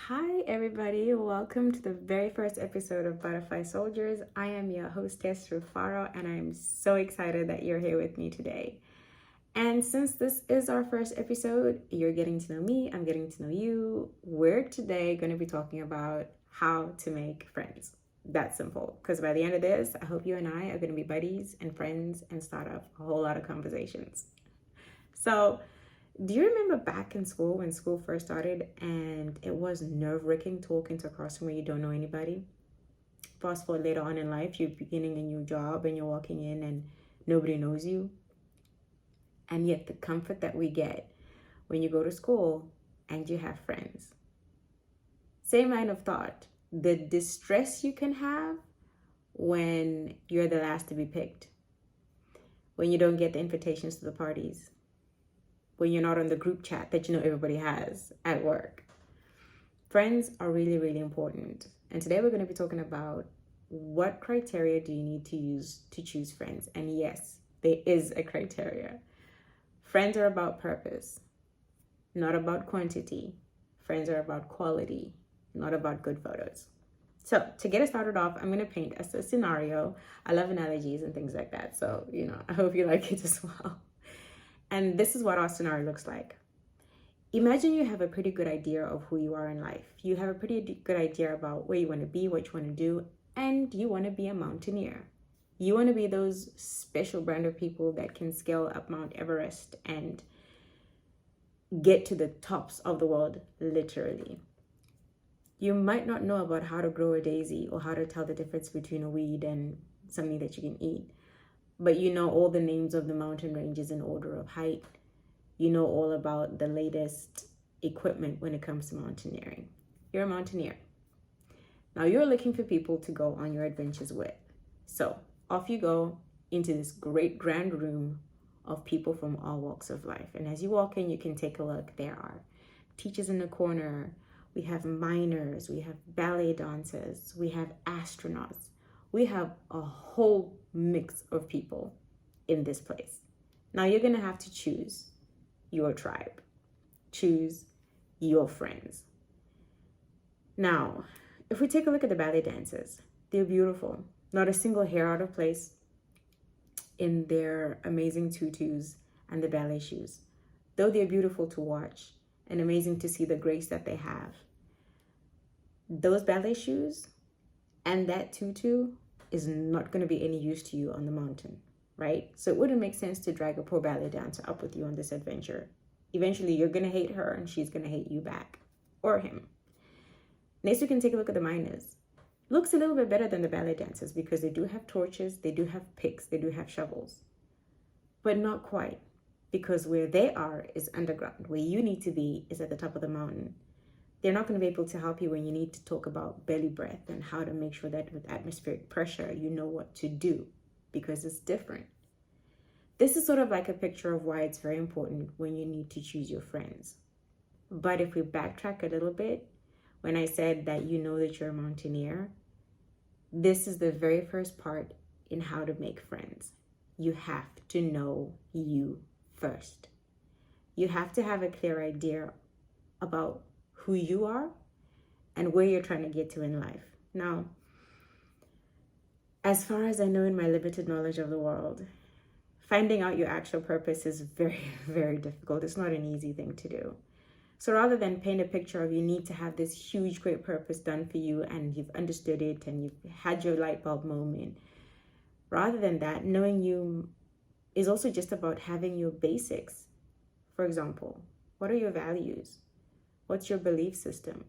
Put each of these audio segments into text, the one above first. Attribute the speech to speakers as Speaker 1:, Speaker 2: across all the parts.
Speaker 1: Hi, everybody. Welcome to the very first episode of Butterfly Soldiers. I am your hostess, Rufaro, and I'm so excited that you're here with me today. And since this is our first episode, you're getting to know me, I'm getting to know you. We're today going to be talking about how to make friends. That's simple, because by the end of this, I hope you and I are going to be buddies and friends and start up a whole lot of conversations. So, do you remember back in school when school first started and it was nerve-wracking talking to a classroom where you don't know anybody? Fast forward later on in life, you're beginning a new job and you're walking in and nobody knows you. And yet the comfort that we get when you go to school and you have friends. Same line of thought. The distress you can have when you're the last to be picked. When you don't get the invitations to the parties, when you're not on the group chat that you know everybody has at work. Friends are really, really important. And today we're going to be talking about what criteria do you need to use to choose friends. And yes, there is a criteria. Friends are about purpose, not about quantity. Friends are about quality, not about good photos. So to get us started off, I'm going to paint us a scenario. I love analogies and things like that. So, I hope you like it as well. And this is what our scenario looks like. Imagine you have a pretty good idea of who you are in life. You have a pretty good idea about where you want to be, what you want to do, and you want to be a mountaineer. You want to be those special brand of people that can scale up Mount Everest and get to the tops of the world, literally. You might not know about how to grow a daisy or how to tell the difference between a weed and something that you can eat. But you know all the names of the mountain ranges in order of height. You know all about the latest equipment when it comes to mountaineering. You're a mountaineer. Now you're looking for people to go on your adventures with. So off you go into this great grand room of people from all walks of life. And as you walk in, you can take a look. There are teachers in the corner. We have miners. We have ballet dancers. We have astronauts. We have a whole mix of people in this place. Now you're going to have to choose your tribe. Choose your friends. Now, if we take a look at the ballet dancers, they're beautiful. Not a single hair out of place in their amazing tutus and the ballet shoes. Though they're beautiful to watch and amazing to see the grace that they have. Those ballet shoes and that tutu is not going to be any use to you on the mountain, right? So it wouldn't make sense to drag a poor ballet dancer up with you on this adventure. Eventually, you're going to hate her and she's going to hate you back, or him. Next, we can take a look at the miners. Looks a little bit better than the ballet dancers because they do have torches, they do have picks, they do have shovels. But not quite, because where they are is underground. Where you need to be is at the top of the mountain. They're not going to be able to help you when you need to talk about belly breath and how to make sure that with atmospheric pressure, you know what to do because it's different. This is sort of like a picture of why it's very important when you need to choose your friends. But if we backtrack a little bit, when I said that you know that you're a mountaineer, this is the very first part in how to make friends. You have to know you first. You have to have a clear idea about who you are and where you're trying to get to in life. Now, as far as I know in my limited knowledge of the world, finding out your actual purpose is very, very difficult. It's not an easy thing to do. So rather than paint a picture of you need to have this huge, great purpose done for you and you've understood it and you've had your light bulb moment, rather than that, knowing you is also just about having your basics. For example, what are your values? What's your belief system?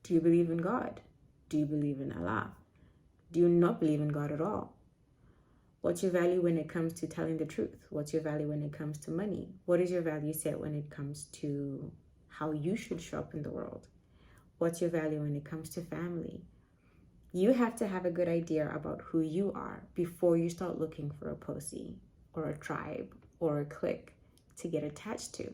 Speaker 1: Do you believe in God? Do you believe in Allah? Do you not believe in God at all? What's your value when it comes to telling the truth? What's your value when it comes to money? What is your value set when it comes to how you should show up in the world? What's your value when it comes to family? You have to have a good idea about who you are before you start looking for a posse or a tribe or a clique to get attached to.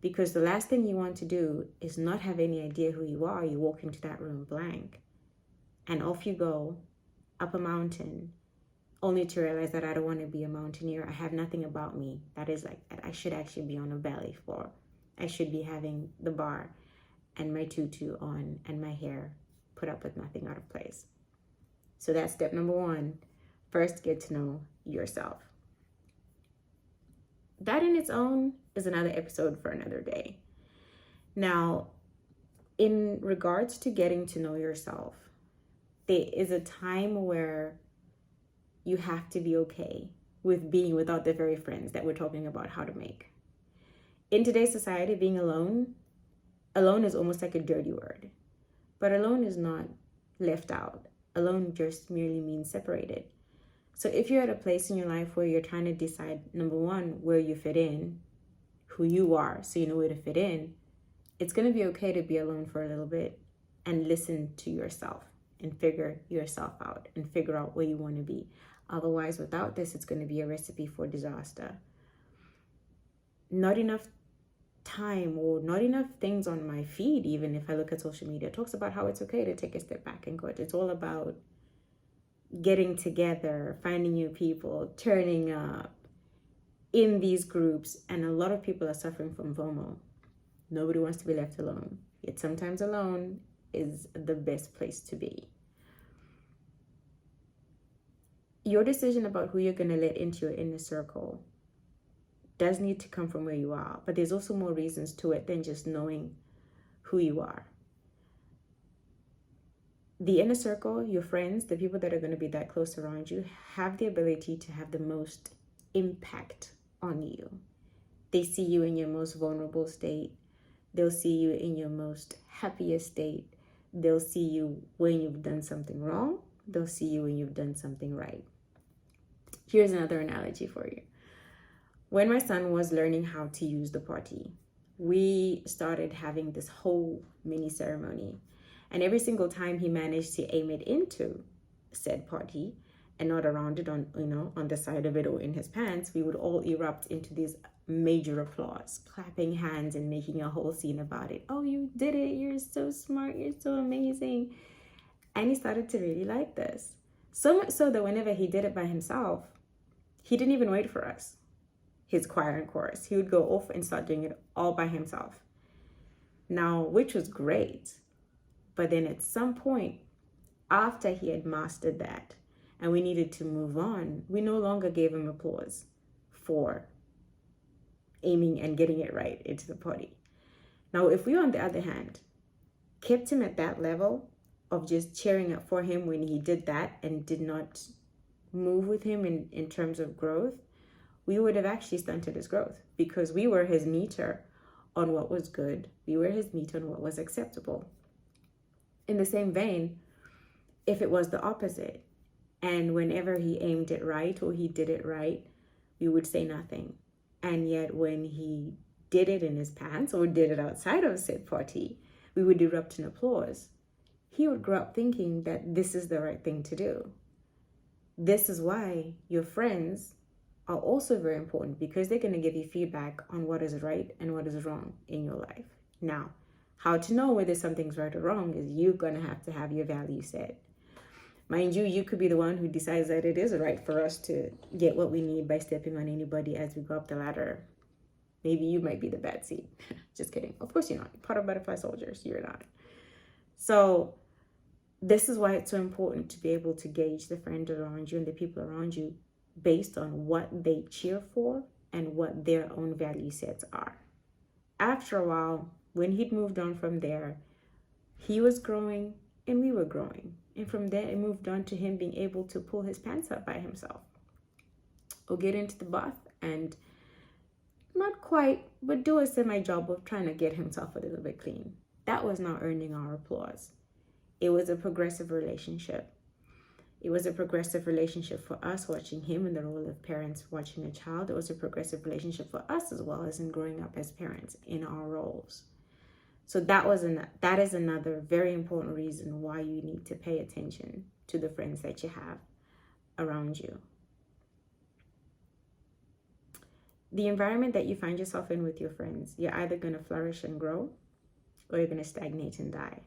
Speaker 1: Because the last thing you want to do is not have any idea who you are. You walk into that room blank and off you go up a mountain only to realize that I don't want to be a mountaineer. I have nothing about me that is like that. I should actually be on a valley floor. I should be having the bar and my tutu on and my hair put up with nothing out of place. So that's step number one. First, get to know yourself. That in its own is another episode for another day. Now, in regards to getting to know yourself, there is a time where you have to be okay with being without the very friends that we're talking about how to make. In today's society, being alone is almost like a dirty word. But alone is not left out. Alone just merely means separated. So if you're at a place in your life where you're trying to decide, number one, where you fit in, who you are, so you know where to fit in, it's going to be okay to be alone for a little bit and listen to yourself and figure yourself out and figure out where you want to be. Otherwise, without this, it's going to be a recipe for disaster. Not enough time or not enough things on my feed, even if I look at social media, talks about how it's okay to take a step back and go. It's all about getting together, finding new people, turning up in these groups. And a lot of people are suffering from FOMO. Nobody wants to be left alone. Yet sometimes alone is the best place to be. Your decision about who you're going to let into your inner circle does need to come from where you are, but there's also more reasons to it than just knowing who you are. The inner circle, your friends, the people that are going to be that close around you, have the ability to have the most impact on you. They see you in your most vulnerable state. They'll see you in your most happiest state. They'll see you when you've done something wrong. They'll see you when you've done something right. Here's another analogy for you. When my son was learning how to use the potty, we started having this whole mini ceremony. And every single time he managed to aim it into said potty and not around it on the side of it or in his pants, we would all erupt into these major applause, clapping hands and making a whole scene about it. Oh, you did it. You're so smart. You're so amazing. And he started to really like this. So much so that whenever he did it by himself, he didn't even wait for us, his choir and chorus. He would go off and start doing it all by himself. Now, which was great. But then at some point, after he had mastered that and we needed to move on, we no longer gave him applause for aiming and getting it right into the potty. Now, if we, on the other hand, kept him at that level of just cheering up for him when he did that and did not move with him in terms of growth, we would have actually stunted his growth because we were his meter on what was good. We were his meter on what was acceptable. In the same vein, if it was the opposite, and whenever he aimed it right or he did it right, we would say nothing. And yet when he did it in his pants or did it outside of said potty, we would erupt in applause. He would grow up thinking that this is the right thing to do. This is why your friends are also very important, because they're going to give you feedback on what is right and what is wrong in your life. Now, how to know whether something's right or wrong is you're going to have your value set. Mind you, you could be the one who decides that it is right for us to get what we need by stepping on anybody as we go up the ladder. Maybe you might be the bad seed. Just kidding. Of course you're not. You're part of Butterfly Soldiers. You're not. So this is why it's so important to be able to gauge the friends around you and the people around you based on what they cheer for and what their own value sets are. After a while, when he'd moved on from there, he was growing and we were growing. And from there, it moved on to him being able to pull his pants up by himself or get into the bath and not quite, but do a semi-job of trying to get himself a little bit clean. That was not earning our applause. It was a progressive relationship. It was a progressive relationship for us watching him in the role of parents watching a child. It was a progressive relationship for us as well as in growing up as parents in our roles. So that is another very important reason why you need to pay attention to the friends that you have around you. The environment that you find yourself in with your friends, you're either going to flourish and grow or you're going to stagnate and die.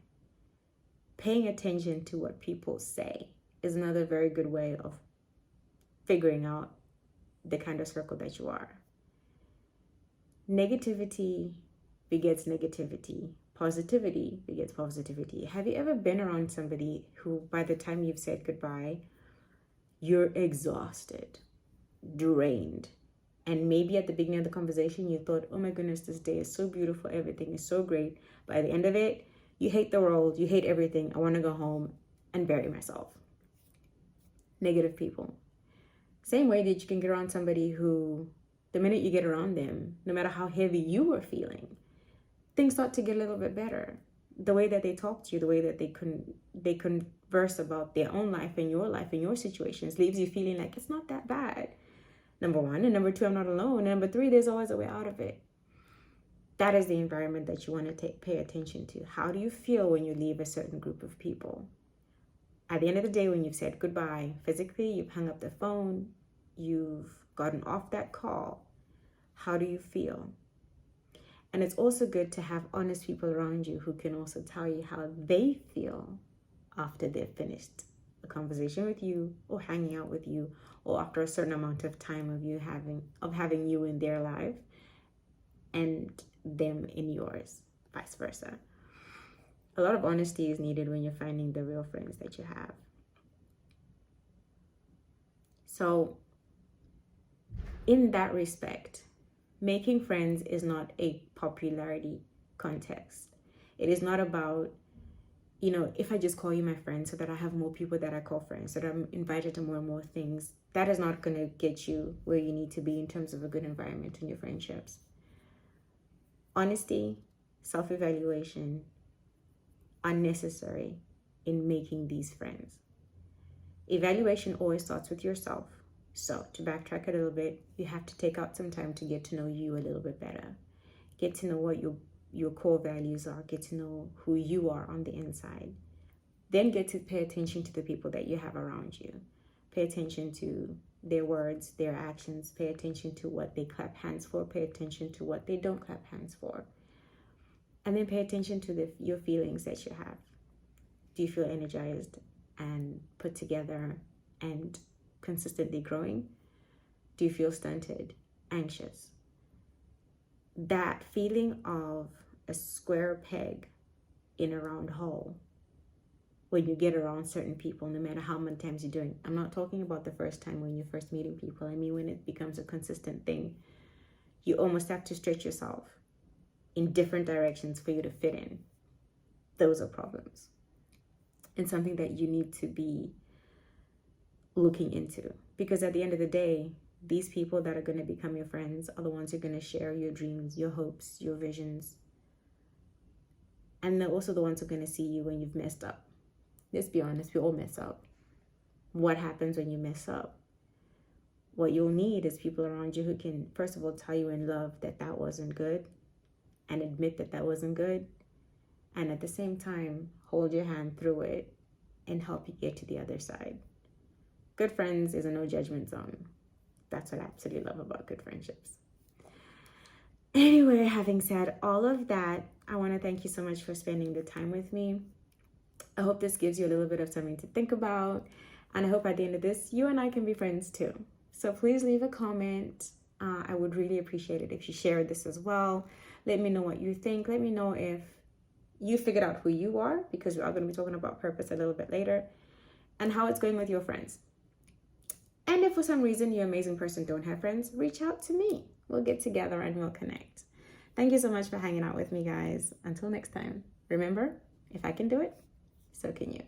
Speaker 1: Paying attention to what people say is another very good way of figuring out the kind of circle that you are. Negativity begets negativity, Positivity begets positivity. Have you ever been around somebody who, by the time you've said goodbye, you're exhausted, drained, and maybe at the beginning of the conversation you thought, oh my goodness, this day is so beautiful, everything is so great. By the end of it, you hate the world, you hate everything. I want to go home and bury myself. Negative people. Same way that you can get around somebody who, the minute you get around them, no matter how heavy you were feeling, things start to get a little bit better. The way that they talk to you, the way that they converse about their own life and your situations leaves you feeling like it's not that bad. Number one. And number two, I'm not alone. And number three, there's always a way out of it. That is the environment that you want to pay attention to. How do you feel when you leave a certain group of people? At the end of the day, when you've said goodbye, physically, you've hung up the phone, you've gotten off that call, how do you feel? And it's also good to have honest people around you who can also tell you how they feel after they've finished a conversation with you or hanging out with you, or after a certain amount of time of having you in their life and them in yours, vice versa. A lot of honesty is needed when you're finding the real friends that you have. So in that respect, making friends is not a popularity contest. It is not about, if I just call you my friend so that I have more people that I call friends, so that I'm invited to more and more things, that is not going to get you where you need to be in terms of a good environment in your friendships. Honesty, self-evaluation are necessary in making these friends. Evaluation always starts with yourself. So to backtrack a little bit, you have to take out some time to get to know you a little bit better. Get to know what your core values are. Get to know who you are on the inside. Then get to pay attention to the people that you have around you. Pay attention to their words, their actions. Pay attention to what they clap hands for. Pay attention to what they don't clap hands for. And then pay attention to your feelings that you have. Do you feel energized and put together and consistently growing? Do you feel stunted, anxious? That feeling of a square peg in a round hole when you get around certain people, no matter how many times you're doing. I'm not talking about the first time when you're first meeting people. I mean, when it becomes a consistent thing, you almost have to stretch yourself in different directions for you to fit in. Those are problems. And something that you need to be looking into. Because at the end of the day, these people that are going to become your friends are the ones who are going to share your dreams, your hopes, your visions. And they're also the ones who are going to see you when you've messed up. Let's be honest, we all mess up. What happens when you mess up? What you'll need is people around you who can, first of all, tell you in love that that wasn't good and admit that that wasn't good. And at the same time, hold your hand through it and help you get to the other side. Good friends is a no judgment zone. That's what I absolutely love about good friendships. Anyway, having said all of that, I want to thank you so much for spending the time with me. I hope this gives you a little bit of something to think about. And I hope at the end of this, you and I can be friends too. So please leave a comment. I would really appreciate it if you shared this as well. Let me know what you think. Let me know if you figured out who you are, because we are going to be talking about purpose a little bit later, and how it's going with your friends. And if for some reason you amazing person don't have friends, reach out to me. We'll get together and we'll connect. Thank you so much for hanging out with me, guys. Until next time, remember, if I can do it, so can you.